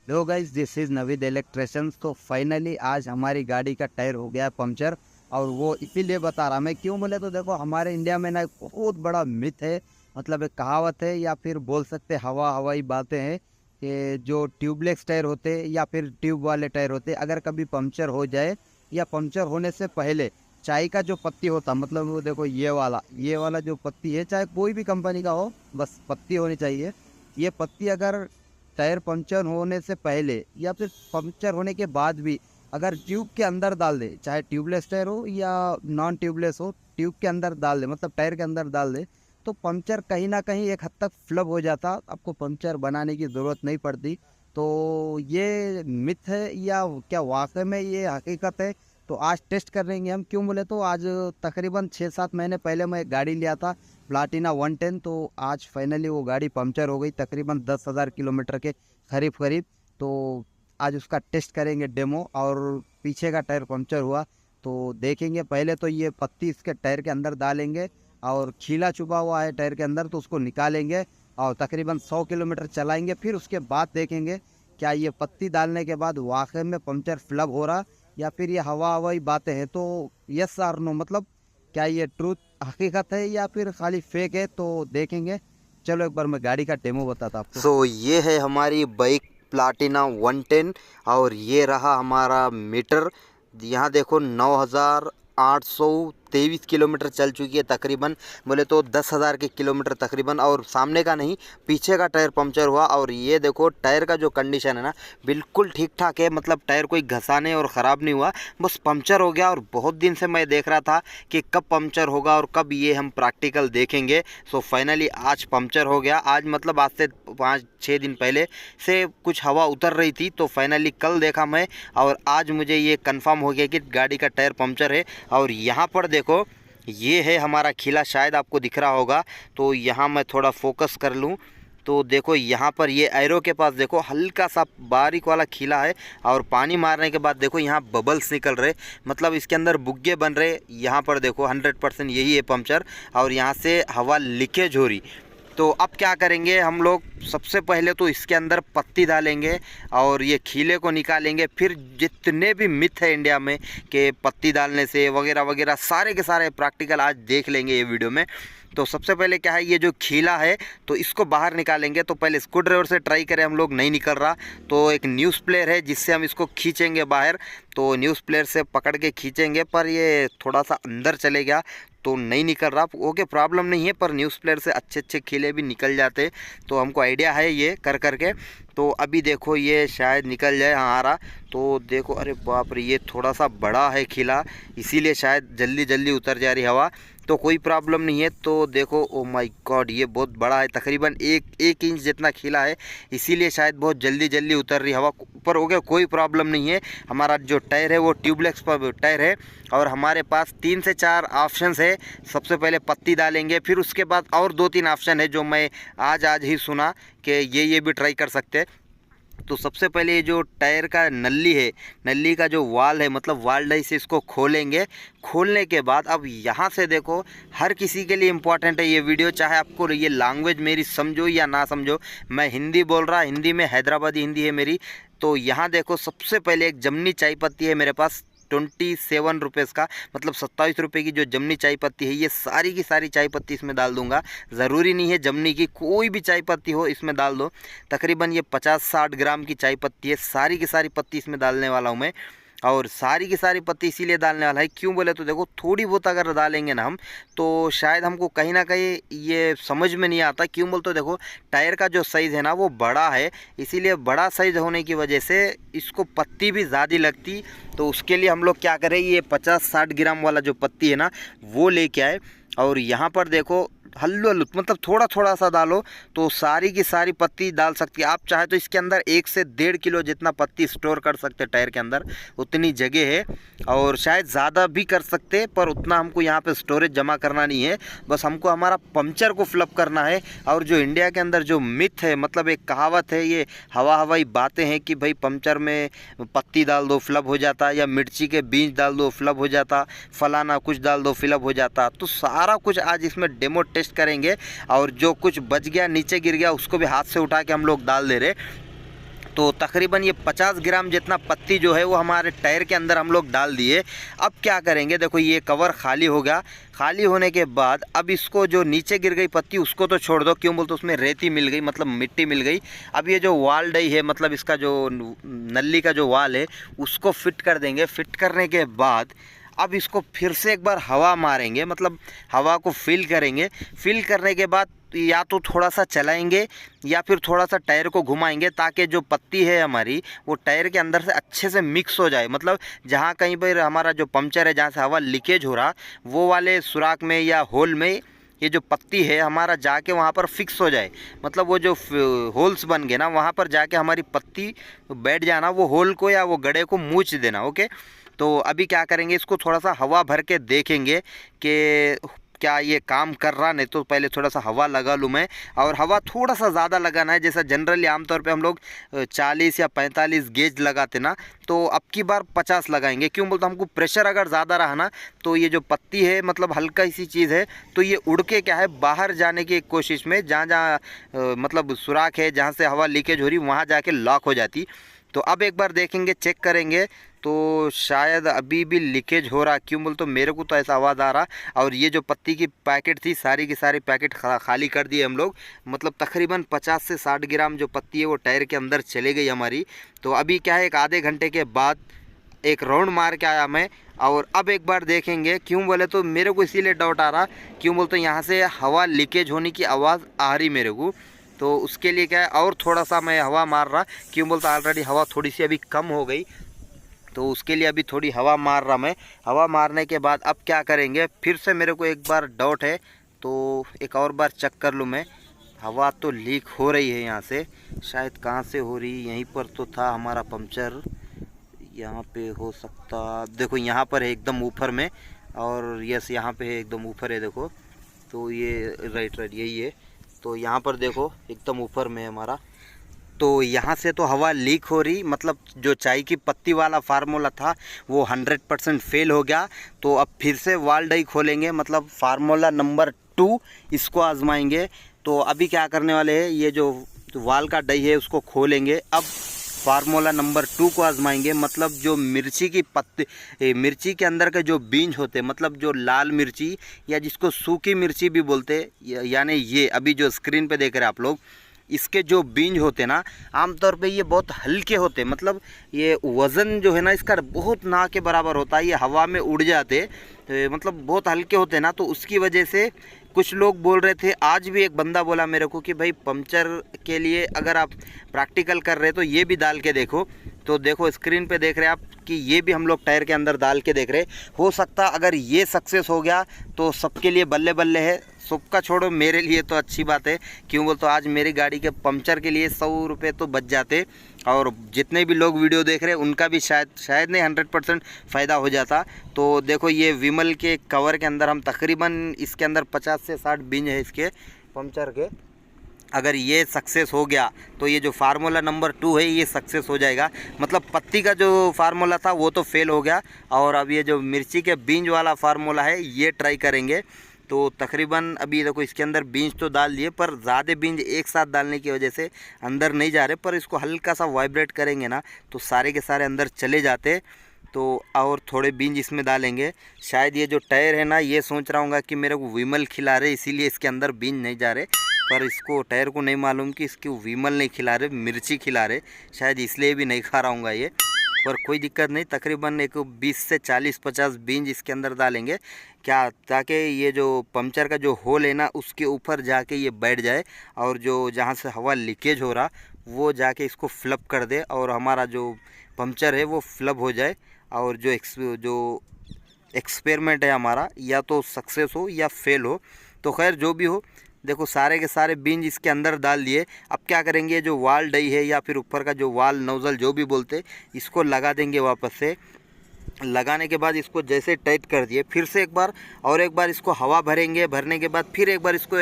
Low guys, this is Naveed electricians. तो finally आज हमारी गाड़ी का टायर हो गया पंचर। और वो इसीलिए बता रहा मैं, क्यों बोले तो देखो, हमारे इंडिया में ना एक बहुत बड़ा मिथ है, मतलब एक कहावत है या फिर बोल सकते हवाई बातें हैं कि जो ट्यूबलेस टायर होते या फिर ट्यूब वाले टायर होते, अगर कभी पंचर हो जाए या पंचर होने से पहले चाय का जो पत्ती होता, मतलब वो देखो ये वाला जो पत्ती है, चाहे कोई भी कंपनी का हो, बस पत्ती होनी चाहिए। ये पत्ती अगर टायर पंचर होने से पहले या फिर पंचर होने के बाद भी अगर ट्यूब के अंदर डाल दे, चाहे ट्यूबलेस टायर हो या नॉन ट्यूबलेस हो, ट्यूब के अंदर डाल दे, मतलब टायर के अंदर डाल दे, तो पंचर कहीं ना कहीं एक हद तक फ्लब हो जाता, आपको पंचर बनाने की ज़रूरत नहीं पड़ती। तो ये मिथ है या क्या वाकई में ये हकीकत है? तो आज टेस्ट करेंगे हम। क्यों बोले तो आज तकरीबन 6-7 महीने पहले मैं एक गाड़ी लिया था, प्लाटिना 110। तो आज फाइनली वो गाड़ी पंचर हो गई, तकरीबन 10,000 किलोमीटर के करीब करीब। तो आज उसका टेस्ट करेंगे डेमो। और पीछे का टायर पंचर हुआ तो देखेंगे। पहले तो ये पत्ती इसके टायर के अंदर डालेंगे और खीला चुभा हुआ है टायर के अंदर, तो उसको निकालेंगे और तकरीबन 100 किलोमीटर चलाएंगे। फिर उसके बाद देखेंगे क्या ये पत्ती डालने के बाद वाकई में पंचर फ्लब हो रहा या फिर ये हवाई बातें हैं। तो यस और नो, मतलब क्या ये ट्रूथ हकीकत है या फिर खाली फेक है, तो देखेंगे। चलो एक बार मैं गाड़ी का डेमो बताता आपको। ये है हमारी बाइक प्लाटिना 110 और ये रहा हमारा मीटर। यहाँ देखो 9,823 किलोमीटर चल चुकी है तकरीबन, बोले तो 10,000 के किलोमीटर तकरीबन। और सामने का नहीं, पीछे का टायर पंचर हुआ। और ये देखो टायर का जो कंडीशन है ना, बिल्कुल ठीक ठाक है, मतलब टायर कोई घसाने और ख़राब नहीं हुआ, बस पंचर हो गया। और बहुत दिन से मैं देख रहा था कि कब पंचर होगा और कब ये हम प्रैक्टिकल देखेंगे। सो फाइनली आज पंचर हो गया। आज मतलब आज से 5-6 दिन पहले से कुछ हवा उतर रही थी, तो फाइनली कल देखा मैं और आज मुझे ये कंफर्म हो गया कि गाड़ी का टायर पंचर है। और यहाँ पर देखो, ये है हमारा खिला, शायद आपको दिख रहा होगा। तो यहाँ मैं थोड़ा फोकस कर लूँ तो देखो, यहाँ पर ये एरो के पास देखो हल्का सा बारीक वाला खिला है। और पानी मारने के बाद देखो यहाँ बबल्स निकल रहे, मतलब इसके अंदर बुग्गे बन रहे। यहाँ पर देखो 100% यही है पंचर और यहाँ से हवा लीकेज हो रही। तो अब क्या करेंगे हम लोग, सबसे पहले तो इसके अंदर पत्ती डालेंगे और ये खीले को निकालेंगे। फिर जितने भी मिथ है इंडिया में कि पत्ती डालने से वगैरह वगैरह, सारे के सारे प्रैक्टिकल आज देख लेंगे ये वीडियो में। तो सबसे पहले क्या है, ये जो खीला है तो इसको बाहर निकालेंगे। तो पहले स्क्रू ड्राइवर से ट्राई करें हम लोग, नहीं निकल रहा। तो एक न्यूज़ प्लेयर है जिससे हम इसको खींचेंगे बाहर। तो न्यूज़ प्लेयर से पकड़ के खींचेंगे, पर ये थोड़ा सा अंदर चले गया तो नहीं निकल रहा। ओके, प्रॉब्लम नहीं है, पर न्यूज़ प्लेयर से अच्छे अच्छे खीले भी निकल जाते। तो हमको आइडिया है ये कर करके। तो अभी देखो ये शायद निकल जाए। हाँ, आ रहा। तो देखो, अरे बाप रे, ये थोड़ा सा बड़ा है खिला, इसीलिए शायद जल्दी जल्दी उतर जा रही हवा। तो कोई प्रॉब्लम नहीं है। तो देखो, ओ माय गॉड, ये बहुत बड़ा है, तकरीबन एक इंच जितना खिला है, इसीलिए शायद बहुत जल्दी जल्दी उतर रही हवा। पर हो गया, कोई प्रॉब्लम नहीं है। हमारा जो टायर है वो ट्यूबलेस टायर है और हमारे पास 3 से 4 ऑप्शंस है। सबसे पहले पत्ती डालेंगे, फिर उसके बाद और 2-3 ऑप्शन है जो मैं आज ही सुना कि ये भी ट्राई कर सकते हैं। तो सबसे पहले ये जो टायर का नली है, नली का जो वाल है, मतलब वाल डाई से इसको खोलेंगे। खोलने के बाद अब यहाँ से देखो, हर किसी के लिए इम्पोर्टेंट है ये वीडियो, चाहे आपको ये लैंग्वेज मेरी समझो या ना समझो। मैं हिंदी बोल रहा, हिंदी में हैदराबादी हिंदी है मेरी। तो यहाँ देखो, सबसे पहले एक जमनी चाय पत्ती है मेरे पास 27 रुपीज़ का, मतलब 27 रुपये की जो जमनी चाय पत्ती है, ये सारी की सारी चाय पत्ती इसमें डाल दूंगा। ज़रूरी नहीं है जमनी की, कोई भी चाय पत्ती हो इसमें डाल दो। तकरीबन ये 50-60 ग्राम की चाय पत्ती है, सारी की सारी पत्ती इसमें डालने वाला हूँ मैं। और सारी की सारी पत्ती इसीलिए डालने वाला है, क्यों बोले तो देखो, थोड़ी बहुत अगर डालेंगे ना हम, तो शायद हमको कहीं ना कहीं ये समझ में नहीं आता। क्यों बोल तो देखो, टायर का जो साइज़ है ना वो बड़ा है, इसीलिए बड़ा साइज़ होने की वजह से इसको पत्ती भी ज़्यादा लगती। तो उसके लिए हम लोग क्या करें, ये 50-60 ग्राम वाला जो पत्ती है ना वो लेके आए। और यहाँ पर देखो, हल्लू हल्लू, मतलब थोड़ा थोड़ा सा डालो तो सारी की सारी पत्ती डाल सकती है। आप चाहे तो इसके अंदर 1 से 1.5 किलो जितना पत्ती स्टोर कर सकते हैं टायर के अंदर, उतनी जगह है। और शायद ज़्यादा भी कर सकते, पर उतना हमको यहाँ पे स्टोरेज जमा करना नहीं है, बस हमको हमारा पंचर को फ्लप करना है। और जो इंडिया के अंदर जो मिथ है, मतलब एक कहावत है, ये हवाई बातें हैं कि भाई पंचर में पत्ती डाल दो फ्लप हो जाता, या मिर्ची के बीज डाल दो फ्लप हो जाता, फलाना कुछ डाल दो फ्लप हो जाता। तो सारा कुछ आज इसमें डेमो टेस्ट करेंगे। और जो कुछ बच गया, नीचे गिर गया, उसको भी हाथ से उठा के हम लोग डाल दे रहे। तो तकरीबन ये 50 ग्राम जितना पत्ती जो है वो हमारे टायर के अंदर हम लोग डाल दिए। अब क्या करेंगे, देखो ये कवर खाली हो गया। खाली होने के बाद अब इसको जो नीचे गिर गई पत्ती उसको तो छोड़ दो, क्यों बोलते उसमें रेती मिल गई, मतलब मिट्टी मिल गई। अब ये जो वाल डई है, मतलब इसका जो नली का जो वाल है उसको फिट कर देंगे। फिट करने के बाद अब इसको फिर से एक बार हवा मारेंगे, मतलब हवा को फिल करेंगे। फिल करने के बाद या तो थोड़ा सा चलाएंगे या फिर थोड़ा सा टायर को घुमाएंगे, ताकि जो पत्ती है हमारी वो टायर के अंदर से अच्छे से मिक्स हो जाए। मतलब जहाँ कहीं पर हमारा जो पंक्चर है, जहाँ से हवा लीकेज हो रहा, वो वाले सुराख में या होल में ये जो पत्ती है हमारा जाके वहाँ पर फिक्स हो जाए। मतलब वो जो होल्स बन गए ना, वहाँ पर जाके हमारी पत्ती बैठ जाना, वो होल को या वो गड्ढे को मूछ देना। ओके, तो अभी क्या करेंगे, इसको थोड़ा सा हवा भर के देखेंगे कि क्या ये काम कर रहा। नहीं तो पहले थोड़ा सा हवा लगा लूँ मैं, और हवा थोड़ा सा ज़्यादा लगाना है। जैसा जनरली आमतौर पे हम लोग 40 या 45 गेज लगाते ना, तो अब की बार 50 लगाएंगे। क्यों बोलते हमको प्रेशर अगर ज़्यादा रहा ना, तो ये जो पत्ती है मतलब हल्का सी चीज़ है, तो ये उड़ के क्या है बाहर जाने की कोशिश में, जहाँ जहाँ मतलब सुराख है, जहाँ से हवा लीकेज हो रही, वहाँ जाके लॉक हो जाती। तो अब एक बार देखेंगे, चेक करेंगे, तो शायद अभी भी लीकेज हो रहा। क्यों बोल तो मेरे को तो ऐसा आवाज़ आ रहा। और ये जो पत्ती की पैकेट थी, सारी की सारी पैकेट खाली कर दिए हम लोग। मतलब तकरीबन 50 से 60 ग्राम जो पत्ती है वो टायर के अंदर चले गई हमारी। तो अभी क्या है, एक आधे घंटे के बाद एक राउंड मार के आया मैं, और अब एक बार देखेंगे। क्यों बोले तो मेरे को इसीलिए डाउट आ रहा, क्यों बोलते यहाँ से हवा लीकेज होने की आवाज़ आ रही मेरे को। तो उसके लिए क्या है, और थोड़ा सा मैं हवा मार रहा। क्यों बोलता ऑलरेडी हवा थोड़ी सी अभी कम हो गई, तो उसके लिए अभी थोड़ी हवा मार रहा मैं। हवा मारने के बाद अब क्या करेंगे, फिर से मेरे को एक बार डाउट है, तो एक और बार चेक कर लूँ मैं। हवा तो लीक हो रही है यहाँ से, शायद कहाँ से हो रही, यहीं पर तो था हमारा पंक्चर, यहाँ पे हो सकता। देखो यहाँ पर है एकदम ऊपर में, और यस यहाँ पे है एकदम ऊपर है, देखो। तो ये राइट यही है। तो यहाँ पर देखो एकदम ऊपर में है हमारा। तो यहाँ से तो हवा लीक हो रही, मतलब जो चाय की पत्ती वाला फार्मूला था वो 100% फेल हो गया। तो अब फिर से वाल डाई खोलेंगे, मतलब फार्मूला नंबर 2 इसको आजमाएंगे। तो अभी क्या करने वाले हैं, ये जो वाल का डाई है उसको खोलेंगे। अब फार्मूला नंबर 2 को आजमाएंगे। मतलब जो मिर्ची की पत्ती, मिर्ची के अंदर के जो बीज होते, मतलब जो लाल मिर्ची या जिसको सूखी मिर्ची भी बोलते, यानी ये अभी जो स्क्रीन पे देख रहे हैं आप लोग, इसके जो बीज होते ना, आमतौर पे ये बहुत हल्के होते। मतलब ये वज़न जो है ना इसका बहुत ना के बराबर होता है, ये हवा में उड़ जाते, मतलब बहुत हल्के होते ना। तो उसकी वजह से कुछ लोग बोल रहे थे, आज भी एक बंदा बोला मेरे को कि भाई पंक्चर के लिए अगर आप प्रैक्टिकल कर रहे तो ये भी डाल के देखो। तो देखो स्क्रीन पे देख रहे हैं आप कि ये भी हम लोग टायर के अंदर डाल के देख रहे। हो सकता अगर ये सक्सेस हो गया तो सबके लिए बल्ले बल्ले है। सबका छोड़ो, मेरे लिए तो अच्छी बात है। क्यों बोल तो आज मेरी गाड़ी के पंक्चर के लिए 100 रुपये तो बच जाते, और जितने भी लोग वीडियो देख रहे हैं उनका भी शायद नहीं 100% फ़ायदा हो जाता। तो देखो ये विमल के कवर के अंदर हम तकरीबन इसके अंदर 50 से 60 बीज है इसके पंक्चर के। अगर ये सक्सेस हो गया तो ये जो फार्मूला नंबर 2 है ये सक्सेस हो जाएगा। मतलब पत्ती का जो फार्मूला था वो तो फेल हो गया, और अब ये जो मिर्ची के बीज वाला फार्मूला है ये ट्राई करेंगे। तो तकरीबन अभी देखो इसके अंदर बीज तो डाल दिए, पर ज़्यादा बीज एक साथ डालने की वजह से अंदर नहीं जा रहे। पर इसको हल्का सा वाइब्रेट करेंगे ना तो सारे के सारे अंदर चले जाते। तो और थोड़े बीज इसमें डालेंगे। शायद ये जो टायर है ना, ये सोच रहा हूँ कि मेरे को विमल खिला रहे इसीलिए इसके अंदर बीज नहीं जा रहे, पर इसको टायर को नहीं मालूम कि इसको विमल नहीं खिला रहे, मिर्ची खिला रहे, शायद इसलिए भी नहीं खा रहा हूँ ये। पर कोई दिक्कत नहीं, तकरीबन एक 20 से 40-50 बीज इसके अंदर डालेंगे क्या, ताकि ये जो पंक्चर का जो होल है ना उसके ऊपर जाके ये बैठ जाए, और जो जहाँ से हवा लीकेज हो रहा वो जाके इसको फ्लप कर दे, और हमारा जो पंक्चर है वो फ्लप हो जाए, और जो एक्सपेरिमेंट है हमारा या तो सक्सेस हो या फेल हो। तो खैर जो भी हो, देखो सारे के सारे बीज इसके अंदर डाल दिए। अब क्या करेंगे, जो वाल डई है या फिर ऊपर का जो वाल नोज़ल जो भी बोलते, इसको लगा देंगे वापस से। लगाने के बाद इसको जैसे टाइट कर दिए, फिर से एक बार इसको हवा भरेंगे। भरने के बाद फिर एक बार इसको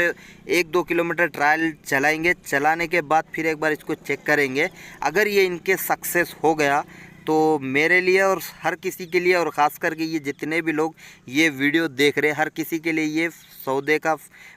1-2 किलोमीटर ट्रायल चलाएंगे। चलाने के बाद फिर एक बार इसको चेक करेंगे। अगर ये इनके सक्सेस हो गया तो मेरे लिए और हर किसी के लिए, और ख़ास करके ये जितने भी लोग ये वीडियो देख रहे हैं, हर किसी के लिए ये सौदे का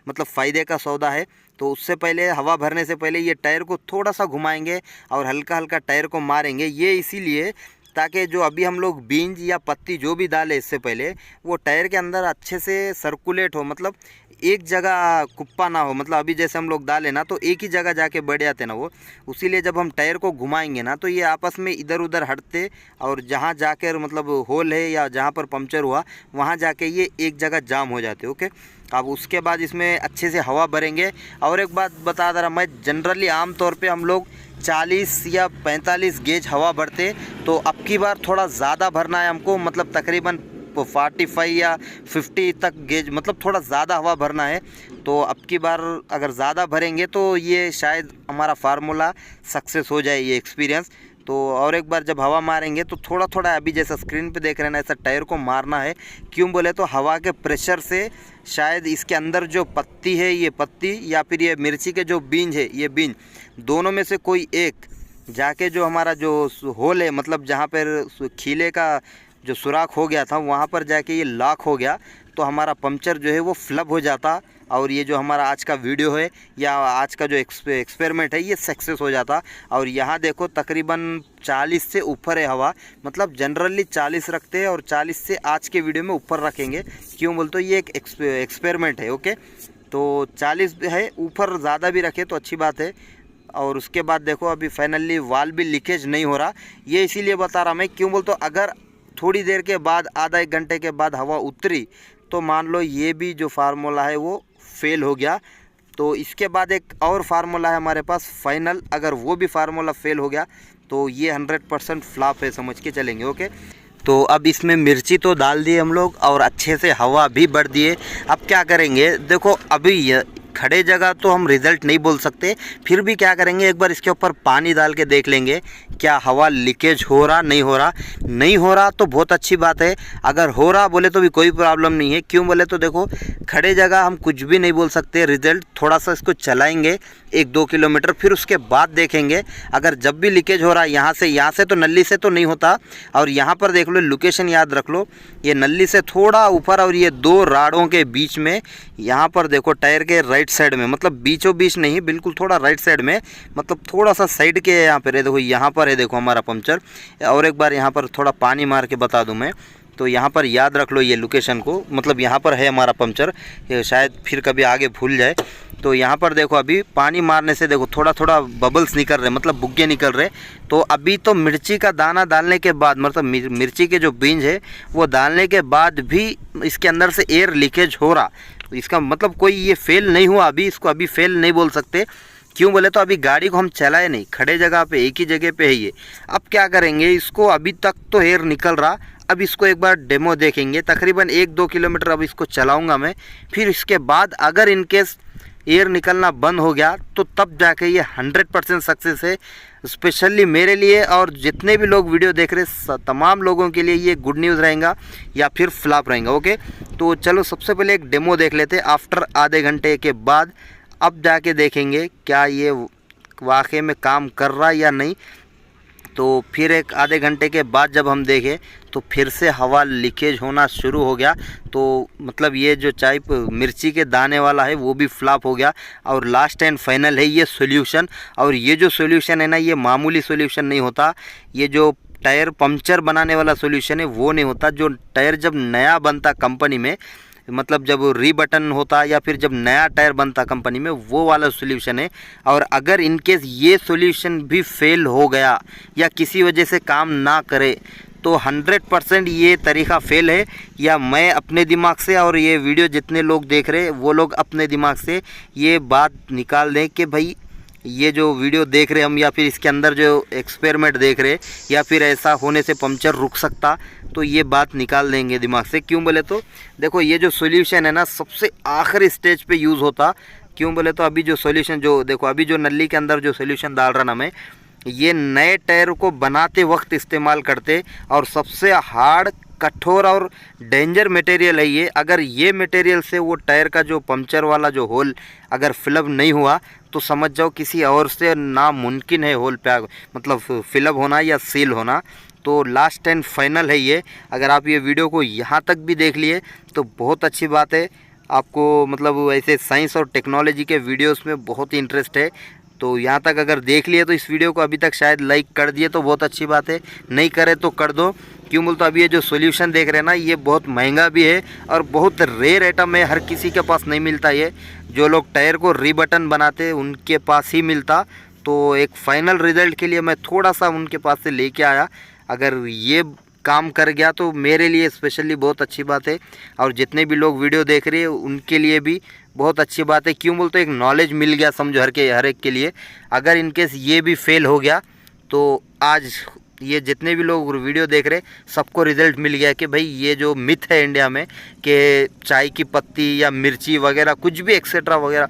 मतलब फ़ायदे का सौदा है। तो उससे पहले हवा भरने से पहले ये टायर को थोड़ा सा घुमाएंगे और हल्का हल्का टायर को मारेंगे। ये इसीलिए ताकि जो अभी हम लोग बीज या पत्ती जो भी डालें इससे पहले वो टायर के अंदर अच्छे से सर्कुलेट हो, मतलब एक जगह कुप्पा ना हो। मतलब अभी जैसे हम लोग डालें ना तो एक ही जगह जाके बैठ जाते ना वो, उसीलिए जब हम टायर को घुमाएंगे ना तो ये आपस में इधर उधर हटते और जहाँ जाकर मतलब होल है या जहाँ पर पंक्चर हुआ वहाँ जाके ये एक जगह जाम हो जाते। ओके, अब उसके बाद इसमें अच्छे से हवा भरेंगे। और एक बात बता दे रहा मैं, जनरली आम तौर पे हम लोग 40 या 45 गेज हवा भरते, तो अब की बार थोड़ा ज़्यादा भरना है हमको, मतलब तकरीबन 45 या 50 तक गेज, मतलब थोड़ा ज़्यादा हवा भरना है। तो अब की बार अगर ज़्यादा भरेंगे तो ये शायद हमारा फार्मूला सक्सेस हो जाए, ये एक्सपीरियंस। तो और एक बार जब हवा मारेंगे तो थोड़ा थोड़ा अभी जैसा स्क्रीन पे देख रहे हैं ना ऐसा टायर को मारना है। क्यों बोले तो हवा के प्रेशर से शायद इसके अंदर जो पत्ती है, ये पत्ती या फिर ये मिर्ची के जो बीज है, ये बीज दोनों में से कोई एक जाके जो हमारा जो होल है, मतलब जहाँ पर खीले का जो सुराख हो गया था वहाँ पर जाके ये लॉक हो गया, तो हमारा पंक्चर जो है वो फ्लब हो जाता और ये जो हमारा आज का वीडियो है या आज का जो एक्सपेरिमेंट है ये सक्सेस हो जाता। और यहाँ देखो तकरीबन 40 से ऊपर है हवा, मतलब जनरली 40 रखते हैं और 40 से आज के वीडियो में ऊपर रखेंगे। क्यों बोल तो ये एक एक्सपेरिमेंट है। ओके, तो 40 है, ऊपर ज़्यादा भी रखे तो अच्छी बात है। और उसके बाद देखो अभी फाइनली वाल भी लीकेज नहीं हो रहा, ये इसीलिए बता रहा मैं। क्यों बोल तो अगर थोड़ी देर के बाद आधा एक घंटे के बाद हवा उतरी तो मान लो ये भी जो फार्मूला है वो फेल हो गया। तो इसके बाद एक और फार्मूला है हमारे पास फाइनल, अगर वो भी फार्मूला फेल हो गया तो ये 100% फ्लॉप है, समझ के चलेंगे। ओके, तो अब इसमें मिर्ची तो डाल दिए हम लोग और अच्छे से हवा भी भर दिए। अब क्या करेंगे, देखो अभी खड़े जगह तो हम रिज़ल्ट नहीं बोल सकते, फिर भी क्या करेंगे एक बार इसके ऊपर पानी डाल के देख लेंगे क्या हवा लीकेज हो रहा नहीं हो रहा। नहीं हो रहा तो बहुत अच्छी बात है, अगर हो रहा बोले तो भी कोई प्रॉब्लम नहीं है। क्यों बोले तो देखो खड़े जगह हम कुछ भी नहीं बोल सकते, रिज़ल्ट थोड़ा सा इसको चलाएंगे 1-2 किलोमीटर, फिर उसके बाद देखेंगे। अगर जब भी लीकेज हो रहा है यहाँ से तो नली से तो नहीं होता। और यहाँ पर देख लो, लोकेशन याद रख लो, ये नली से थोड़ा ऊपर और ये 2 राड़ों के बीच में, यहाँ पर देखो टायर के राइट साइड में, मतलब बीचों बीच नहीं, बिल्कुल थोड़ा राइट साइड में, मतलब थोड़ा सा साइड के यहाँ पर है। देखो यहाँ पर है, देखो हमारा पंक्चर। और एक बार यहाँ पर थोड़ा पानी मार के बता दूँ मैं, तो यहाँ पर याद रख लो ये लोकेशन को, मतलब यहाँ पर है हमारा पंक्चर, शायद फिर कभी आगे भूल जाए। तो यहाँ पर देखो अभी पानी मारने से देखो थोड़ा थोड़ा बबल्स निकल रहे, मतलब बुग्गे निकल रहे। तो अभी तो मिर्ची का दाना डालने के बाद, मतलब मिर्ची के जो बीज है वो डालने के बाद भी इसके अंदर से एयर लीकेज हो रहा, तो इसका मतलब कोई ये फेल नहीं हुआ अभी, इसको अभी फेल नहीं बोल सकते। क्यों बोले तो अभी गाड़ी को हम चलाए नहीं, खड़े जगह पे एक ही जगह पे है ये। अब क्या करेंगे, इसको अभी तक तो एयर निकल रहा, अब इसको एक बार डेमो देखेंगे, तकरीबन 1-2 किलोमीटर अब इसको चलाऊंगा मैं। फिर इसके बाद अगर इनकेस एयर निकलना बंद हो गया तो तब जाके ये 100% सक्सेस है, स्पेशली मेरे लिए और जितने भी लोग वीडियो देख रहे तमाम लोगों के लिए ये गुड न्यूज़ रहेगा या फिर फ्लॉप रहेगा। ओके, तो चलो सबसे पहले एक डेमो देख लेते हैं आफ्टर आधे घंटे के बाद, अब जाके देखेंगे क्या ये वाकई में काम कर रहा या नहीं। तो फिर एक आधे घंटे के बाद जब हम देखें तो फिर से हवा लीकेज होना शुरू हो गया, तो मतलब ये जो चाय मिर्ची के दाने वाला है वो भी फ्लॉप हो गया। और लास्ट एंड फाइनल है ये सॉल्यूशन, और ये जो सॉल्यूशन है ना ये मामूली सॉल्यूशन नहीं होता, ये जो टायर पंक्चर बनाने वाला सॉल्यूशन है वो नहीं होता। जो टायर जब नया बनता कंपनी में, मतलब जब रीबटन होता या फिर जब नया टायर बनता कंपनी में, वो वाला सॉल्यूशन है। और अगर इनकेस ये सॉल्यूशन भी फेल हो गया या किसी वजह से काम ना करे तो 100% ये तरीका फेल है, या मैं अपने दिमाग से और ये वीडियो जितने लोग देख रहे हैं वो लोग अपने दिमाग से ये बात निकाल दें कि भाई ये जो वीडियो देख रहे हम या फिर इसके अंदर जो एक्सपेरिमेंट देख रहे या फिर ऐसा होने से पंक्चर रुक सकता, तो ये बात निकाल देंगे दिमाग से। क्यों बोले तो देखो ये जो सॉल्यूशन है ना सबसे आखिरी स्टेज पे यूज़ होता। क्यों बोले तो अभी जो सॉल्यूशन जो देखो अभी जो नली के अंदर जो सॉल्यूशन डाल रहा ना मैं, ये नए टायर को बनाते वक्त इस्तेमाल करते और सबसे हार्ड कठोर और डेंजर मटेरियल है ये। अगर ये मटेरियल से वो टायर का जो पंक्चर वाला जो होल अगर फिलअप नहीं हुआ तो समझ जाओ किसी और से नामुमकिन है होल पे मतलब फिलअप होना या सील होना। तो लास्ट एंड फाइनल है ये। अगर आप ये वीडियो को यहाँ तक भी देख लिए तो बहुत अच्छी बात है। आपको मतलब ऐसे साइंस और टेक्नोलॉजी के वीडियोस में बहुत ही इंटरेस्ट है तो यहाँ तक अगर देख लिए तो इस वीडियो को अभी तक शायद लाइक कर दिए तो बहुत अच्छी बात है, नहीं करे तो कर दो। क्यों बोलते अभी ये जो सॉल्यूशन देख रहे हैं ना, ये बहुत महंगा भी है और बहुत रेयर आइटम है, हर किसी के पास नहीं मिलता। ये जो लोग टायर को रीबटन बनाते हैं उनके पास ही मिलता। तो एक फाइनल रिजल्ट के लिए मैं थोड़ा सा उनके पास से लेके आया। अगर ये काम कर गया तो मेरे लिए स्पेशली बहुत अच्छी बात है और जितने भी लोग वीडियो देख रहे हैं उनके लिए भी बहुत अच्छी बात है। क्यों बोलते एक नॉलेज मिल गया समझो हर एक के लिए। अगर इनकेस ये भी फेल हो गया तो आज ये जितने भी लोग वीडियो देख रहे सबको रिजल्ट मिल गया कि भाई ये जो मिथ है इंडिया में कि चाय की पत्ती या मिर्ची वगैरह कुछ भी एक्सेट्रा वगैरह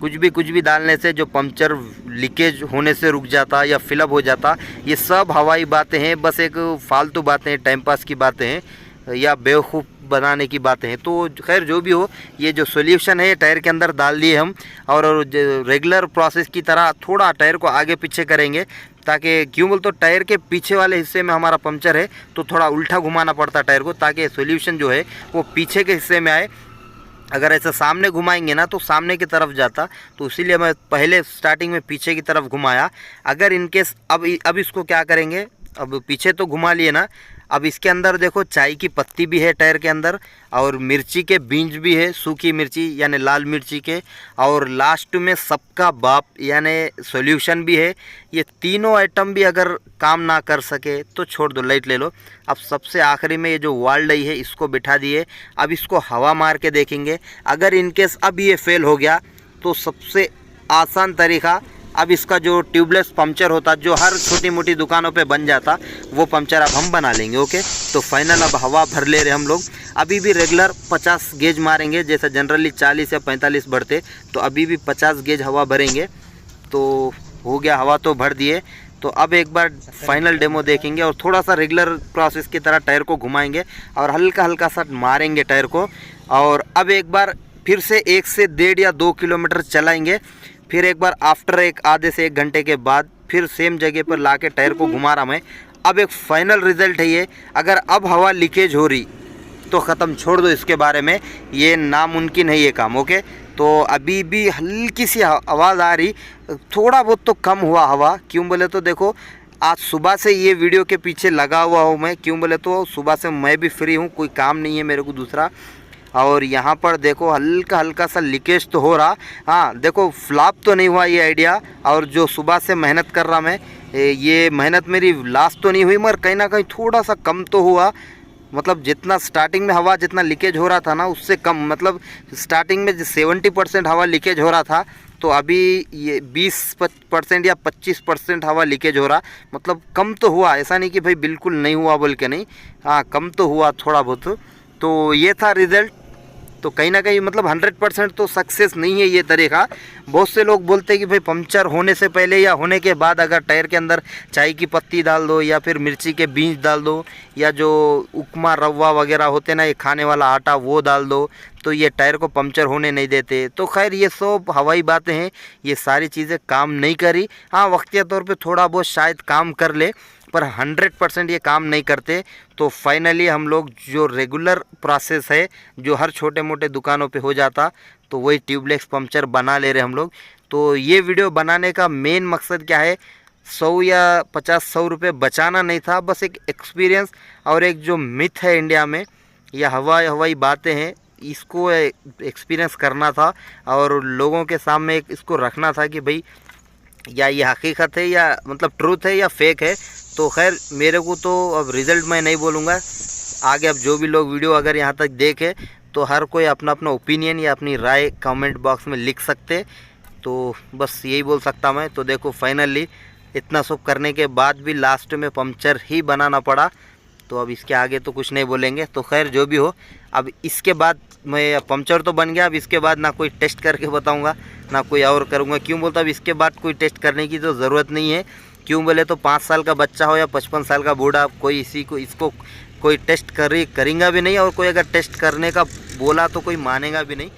कुछ भी डालने से जो पंक्चर लीकेज होने से रुक जाता या फिलअप हो जाता, ये सब हवाई बातें हैं, बस एक फालतू बातें हैं, टाइम पास की बातें हैं या बेवकूफ़ बनाने की बातें हैं। तो खैर जो भी हो, ये जो सॉल्यूशन है टायर के अंदर डाल दिए हम और रेगुलर प्रोसेस की तरह थोड़ा टायर को आगे पीछे करेंगे ताकि क्यों बोल तो टायर के पीछे वाले हिस्से में हमारा पंक्चर है तो थोड़ा उल्टा घुमाना पड़ता टायर को ताकि सॉल्यूशन जो है वो पीछे के हिस्से में आए। अगर ऐसा सामने घुमाएंगे ना तो सामने की तरफ जाता, तो इसीलिए मैं पहले स्टार्टिंग में पीछे की तरफ घुमाया। अगर इनकेस अब इसको क्या करेंगे, अब पीछे तो घुमा लिए ना, अब इसके अंदर देखो चाय की पत्ती भी है टायर के अंदर और मिर्ची के बीज भी है, सूखी मिर्ची यानी लाल मिर्ची के, और लास्ट में सबका बाप यानी सॉल्यूशन भी है। ये तीनों आइटम भी अगर काम ना कर सके तो छोड़ दो, लाइट ले लो। अब सबसे आखिरी में ये जो वाल डाई है इसको बिठा दिए। अब इसको हवा मार के देखेंगे। अगर इनकेस अब ये फेल हो गया तो सबसे आसान तरीका, अब इसका जो ट्यूबलेस पंक्चर होता जो हर छोटी मोटी दुकानों पे बन जाता वो पंक्चर अब हम बना लेंगे। ओके, तो फाइनल अब हवा भर ले रहे हम लोग। अभी भी रेगुलर 50 गेज मारेंगे, जैसा जनरली 40 या 45 भरते, तो अभी भी 50 गेज हवा भरेंगे। तो हो गया, हवा तो भर दिए। तो अब एक बार फाइनल डेमो देखेंगे और थोड़ा सा रेगुलर प्रोसेस की तरह टायर को घुमाएंगे और हल्का हल्का सा मारेंगे टायर को। और अब एक बार फिर से 1 से 1.5 या 2 किलोमीटर चलाएंगे। फिर एक बार आफ्टर एक आधे से 1 घंटे के बाद फिर सेम जगह पर लाके टायर को घुमा रहा मैं। अब एक फाइनल रिजल्ट है ये। अगर अब हवा लीकेज हो रही तो ख़त्म, छोड़ दो इसके बारे में, ये नामुमकिन है ये काम। ओके, तो अभी भी हल्की सी आवाज़ आ रही, थोड़ा बहुत तो कम हुआ हवा। क्यों बोले तो देखो आज सुबह से ये वीडियो के पीछे लगा हुआ हूँ मैं। क्यों बोले तो सुबह से मैं भी फ्री हूँ, कोई काम नहीं है मेरे को दूसरा। और यहाँ पर देखो हल्का हल्का सा लीकेज तो हो रहा। हाँ देखो, फ्लॉप तो नहीं हुआ ये आइडिया। और जो सुबह से मेहनत कर रहा मैं, ये मेहनत मेरी लास्ट तो नहीं हुई मगर कहीं ना कहीं थोड़ा सा कम तो हुआ। मतलब जितना स्टार्टिंग में हवा जितना लीकेज हो रहा था ना उससे कम, मतलब स्टार्टिंग में 70% हवा लीकेज हो रहा था तो अभी ये 20% या 25% हवा लीकेज हो रहा। मतलब कम तो हुआ, ऐसा नहीं कि भाई बिल्कुल नहीं हुआ बोल के नहीं, हाँ कम तो हुआ थोड़ा बहुत। तो ये था रिज़ल्ट। तो कहीं ना कहीं मतलब 100% तो सक्सेस नहीं है ये तरीका। बहुत से लोग बोलते हैं कि भाई पंक्चर होने से पहले या होने के बाद अगर टायर के अंदर चाय की पत्ती डाल दो या फिर मिर्ची के बीज डाल दो या जो उपमा रवा वगैरह होते ना, ये खाने वाला आटा, वो डाल दो तो ये टायर को पंक्चर होने नहीं देते। तो खैर ये सब हवाई बातें हैं, ये सारी चीज़ें काम नहीं करी। हाँ वक्तिया तौर पे थोड़ा बहुत शायद काम कर ले पर 100% ये काम नहीं करते। तो फाइनली हम लोग जो रेगुलर प्रोसेस है जो हर छोटे मोटे दुकानों पे हो जाता तो वही ट्यूबलेस पंक्चर बना ले रहे हम लोग। तो ये वीडियो बनाने का मेन मकसद क्या है, 100 या 50-100 रुपये बचाना नहीं था, बस एक एक्सपीरियंस और एक जो मिथ है इंडिया में या हवाई बातें हैं इसको एक्सपीरियंस करना था और लोगों के सामने इसको रखना था कि भाई या ये हकीकत है या मतलब ट्रूथ है या फेक है। तो खैर मेरे को तो अब रिज़ल्ट मैं नहीं बोलूँगा, आगे अब जो भी लोग वीडियो अगर यहाँ तक देखे तो हर कोई अपना अपना ओपिनियन या अपनी राय कमेंट बॉक्स में लिख सकते। तो बस यही बोल सकता मैं। तो देखो फाइनली इतना सब करने के बाद भी लास्ट में पंक्चर ही बनाना पड़ा। तो अब इसके आगे तो कुछ नहीं बोलेंगे। तो खैर जो भी हो, अब इसके बाद मैं पंक्चर तो बन गया, अब इसके बाद ना कोई टेस्ट करके बताऊंगा ना कोई और करूंगा। क्यों बोलता अब इसके बाद कोई टेस्ट करने की तो ज़रूरत नहीं है। क्यों बोले तो 5 साल का बच्चा हो या 55 साल का बूढ़ा, कोई इसको कोई टेस्ट करेंगा भी नहीं और कोई अगर टेस्ट करने का बोला तो कोई मानेगा भी नहीं।